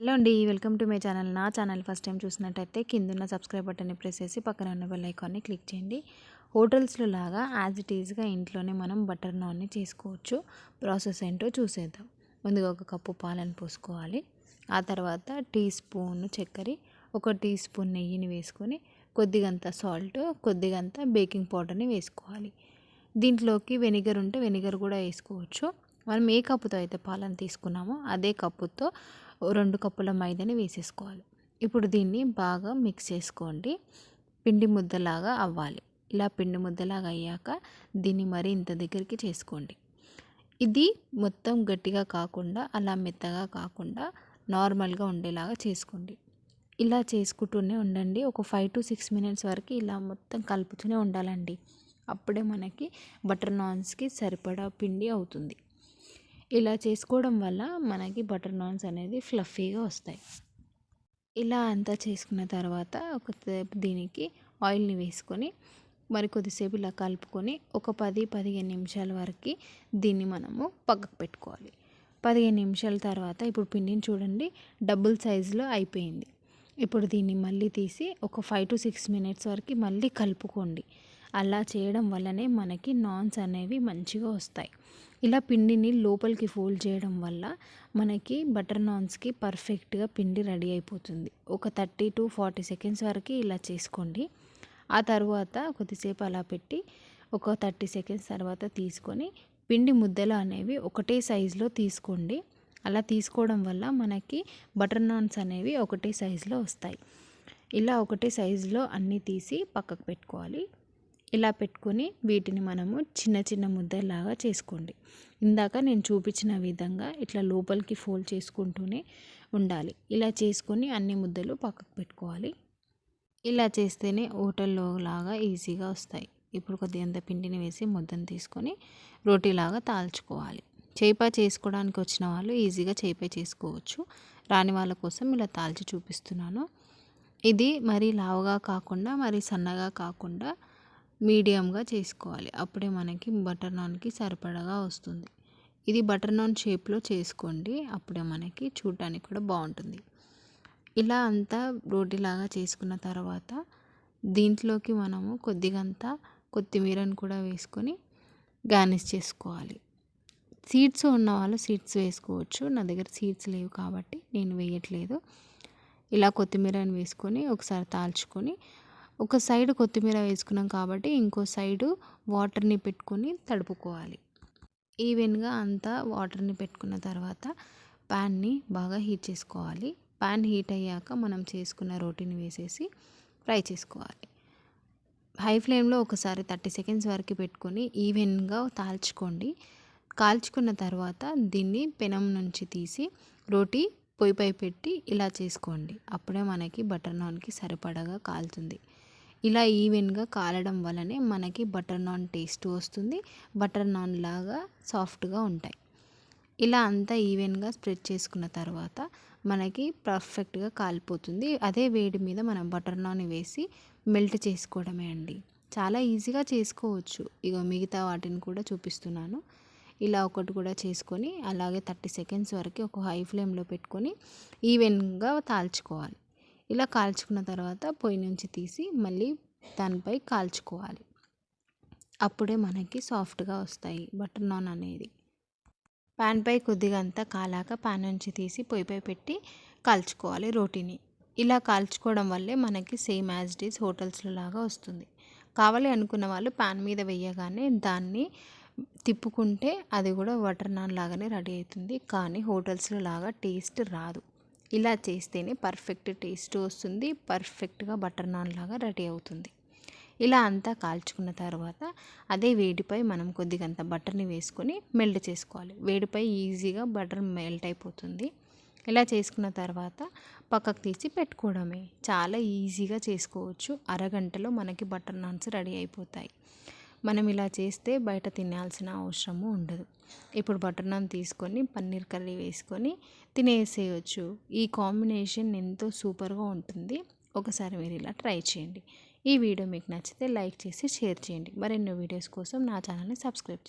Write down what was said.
Hello అండి, welcome to my channel. నా channel first time చూసినట్టయితే కిందున్న సబ్స్క్రైబ్ బటన్ని ప్రెస్ చేసి పక్కన ఉన్న బెల్ ఐకాన్ని క్లిక్ చేయండి. హోటల్స్లో లాగా యాజ్ ఇట్ ఈజ్గా ఇంట్లోనే మనం బటర్ నాన్ని చేసుకోవచ్చు. ప్రాసెస్ ఏంటో చూసేద్దాం. ముందుగా ఒక కప్పు పాలను పోసుకోవాలి. ఆ తర్వాత టీ స్పూన్ చక్కెర, ఒక టీ స్పూన్ నెయ్యిని వేసుకొని కొద్దిగంత సాల్ట్, కొద్దిగంత బేకింగ్ పౌడర్ని వేసుకోవాలి. దీంట్లోకి వెనిగర్ ఉంటే వెనిగర్ కూడా వేసుకోవచ్చు. మనం ఏ కప్పుతో అయితే పాలను తీసుకున్నామో అదే కప్పుతో 2 కప్పుల మైదాని వేసేసుకోవాలి. ఇప్పుడు దీన్ని బాగా మిక్స్ చేసుకోండి. పిండి ముద్దలాగా అవ్వాలి. ఇలా పిండి ముద్దలాగా అయ్యాక దీన్ని మరి ఇంత దగ్గరికి చేసుకోండి. ఇది మొత్తం గట్టిగా కాకుండా అలా మెత్తగా కాకుండా నార్మల్గా ఉండేలాగా చేసుకోండి. ఇలా చేసుకుంటూనే ఉండండి. ఒక 5 to 6 మినిట్స్ వరకు ఇలా మొత్తం కలుపుతూనే ఉండాలండి. అప్పుడే మనకి బటర్ నాన్స్కి సరిపడా పిండి అవుతుంది. ఇలా చేసుకోవడం వల్ల మనకి బటర్ నాన్స్ అనేది ఫ్లఫీగా వస్తాయి. ఇలా అంతా చేసుకున్న తర్వాత ఒకసేపు దీనికి ఆయిల్ని వేసుకొని మరి కొద్దిసేపు ఇలా కలుపుకొని ఒక 10-15 నిమిషాల వరకు దీన్ని మనము పక్కకు పెట్టుకోవాలి. 15 నిమిషాల తర్వాత ఇప్పుడు పిండిని చూడండి, డబుల్ సైజులో అయిపోయింది. ఇప్పుడు దీన్ని మళ్ళీ తీసి ఒక 5 to 6 మినిట్స్ వరకు మళ్ళీ కలుపుకోండి. అలా చేయడం వల్లనే మనకి నాన్స్ అనేవి మంచిగా వస్తాయి. ఇలా పిండిని లోపలికి ఫోల్డ్ చేయడం వల్ల మనకి బటర్ నాన్స్కి పర్ఫెక్ట్గా పిండి రెడీ అయిపోతుంది. ఒక 30 to 40 సెకండ్స్ వరకు ఇలా చేసుకోండి. ఆ తర్వాత కొద్దిసేపు అలా పెట్టి ఒక 30 సెకండ్స్ తర్వాత తీసుకొని పిండి ముద్దలు అనేవి ఒకటే సైజులో తీసుకోండి. అలా తీసుకోవడం వల్ల మనకి బటర్ నాన్స్ అనేవి ఒకటే సైజులో వస్తాయి. ఇలా ఒకటే సైజులో అన్నీ తీసి పక్కకు పెట్టుకోవాలి. ఇలా పెట్టుకొని వీటిని మనము చిన్న చిన్న ముద్దలాగా చేసుకోండి. ఇందాక నేను చూపించిన విధంగా ఇట్లా లోపలికి ఫోల్డ్ చేసుకుంటూనే ఉండాలి. ఇలా చేసుకొని అన్ని ముద్దలు పక్కకు పెట్టుకోవాలి. ఇలా చేస్తేనే హోటల్లో లాగా ఈజీగా వస్తాయి. ఇప్పుడు కొద్దిగంత పిండిని వేసి ముద్దను తీసుకొని రోటీలాగా తాల్చుకోవాలి. చేప చేసుకోవడానికి వచ్చిన వాళ్ళు ఈజీగా చేప చేసుకోవచ్చు. రాని వాళ్ళ కోసం ఇలా తాల్చి చూపిస్తున్నాను. ఇది మరీ లావుగా కాకుండా మరీ సన్నగా కాకుండా మీడియంగా చేసుకోవాలి. అప్పుడే మనకి బటర్ నాన్కి సరిపడగా వస్తుంది. ఇది బటర్ నాన్ షేప్లో చేసుకోండి. అప్పుడే మనకి చూడటానికి కూడా బాగుంటుంది. ఇలా అంతా రోటీలాగా చేసుకున్న తర్వాత దీంట్లోకి మనము కొద్దిగంత కొత్తిమీరను కూడా వేసుకొని గార్నిష్ చేసుకోవాలి. సీడ్స్ ఉన్నవాళ్ళు సీడ్స్ వేసుకోవచ్చు. నా దగ్గర సీడ్స్ లేవు కాబట్టి నేను వేయట్లేదు. ఇలా కొత్తిమీరని వేసుకొని ఒకసారి తాల్చుకొని ఒక సైడ్ కొత్తిమీర వేసుకున్నాం కాబట్టి ఇంకో సైడు వాటర్ని పెట్టుకొని తడుపుకోవాలి. ఈవెన్గా అంతా వాటర్ని పెట్టుకున్న తర్వాత ప్యాన్ని బాగా హీట్ చేసుకోవాలి. ప్యాన్ హీట్ అయ్యాక మనం చేసుకున్న రోటీని వేసేసి ఫ్రై చేసుకోవాలి. హై ఫ్లేమ్లో ఒకసారి 30 సెకండ్స్ వరకు పెట్టుకొని ఈవెన్గా తాల్చుకోండి. కాల్చుకున్న తర్వాత దీన్ని పెనం నుంచి తీసి రోటీ పొయ్యిపై పెట్టి ఇలా చేసుకోండి. అప్పుడే మనకి బటర్ నాన్కి సరిపడగా కాలుతుంది. ఇలా ఈవెన్గా కాలడం వల్లనే మనకి బటర్ నాన్ టేస్ట్ వస్తుంది. బటర్ నాన్ లాగా సాఫ్ట్గా ఉంటాయి. ఇలా అంతా ఈవెన్గా స్ప్రెడ్ చేసుకున్న తర్వాత మనకి పర్ఫెక్ట్గా కాలిపోతుంది. అదే వేడి మీద మనం బటర్ నాన్ వేసి మెల్ట్ చేసుకోవడమే అండి. చాలా ఈజీగా చేసుకోవచ్చు. ఇక మిగతా వాటిని కూడా చూపిస్తున్నాను. ఇలా ఒకటి కూడా చేసుకొని అలాగే 30 సెకండ్స్ వరకు ఒక హై ఫ్లేమ్లో పెట్టుకొని ఈవెన్గా తాల్చుకోవాలి. ఇలా కాల్చుకున్న తర్వాత పొయ్యి నుంచి తీసి మళ్ళీ దానిపై కాల్చుకోవాలి. అప్పుడే మనకి సాఫ్ట్గా వస్తాయి బటర్ నాన్ అనేది. ప్యాన్పై కొద్దిగా అంతా కాలాక ప్యాన్ నుంచి తీసి పొయ్యిపై పెట్టి కాల్చుకోవాలి రోటీని. ఇలా కాల్చుకోవడం వల్లే మనకి సేమ్ యాజ్ ఇట్ ఈజ్ హోటల్స్లో లాగా వస్తుంది. కావాలి అనుకున్న వాళ్ళు ప్యాన్ మీద వేయగానే దాన్ని తిప్పుకుంటే అది కూడా బటర్ నాన్ లాగానే రెడీ అవుతుంది. కానీ హోటల్స్లో లాగా టేస్ట్ రాదు. ఇలా చేస్తేనే పర్ఫెక్ట్ టేస్ట్ వస్తుంది. పర్ఫెక్ట్గా బటర్ నాన్ లాగా రెడీ అవుతుంది. ఇలా అంతా కాల్చుకున్న తర్వాత అదే వేడిపై మనం కొద్దిగంత బటర్ని వేసుకొని మెల్ట్ చేసుకోవాలి. వేడిపై ఈజీగా బటర్ మెల్ట్ అయిపోతుంది. ఇలా చేసుకున్న తర్వాత పక్కకు తీసి పెట్టుకోవడమే. చాలా ఈజీగా చేసుకోవచ్చు. అరగంటలో మనకి బటర్ నాన్స్ రెడీ అయిపోతాయి. మనం ఇలా చేస్తే బయట తినాల్సిన అవసరము ఉండదు. ఇప్పుడు బటర్ నాన్ తీసుకొని పన్నీర్ కర్రీ వేసుకొని తినేసేయచ్చు. ఈ కాంబినేషన్ ఎంతో సూపర్గా ఉంటుంది. ఒకసారి మీరు ఇలా ట్రై చేయండి. ఈ వీడియో మీకు నచ్చితే లైక్ చేసి షేర్ చేయండి. మరెన్నో వీడియోస్ కోసం నా ఛానల్ని సబ్స్క్రైబ్ చేయండి.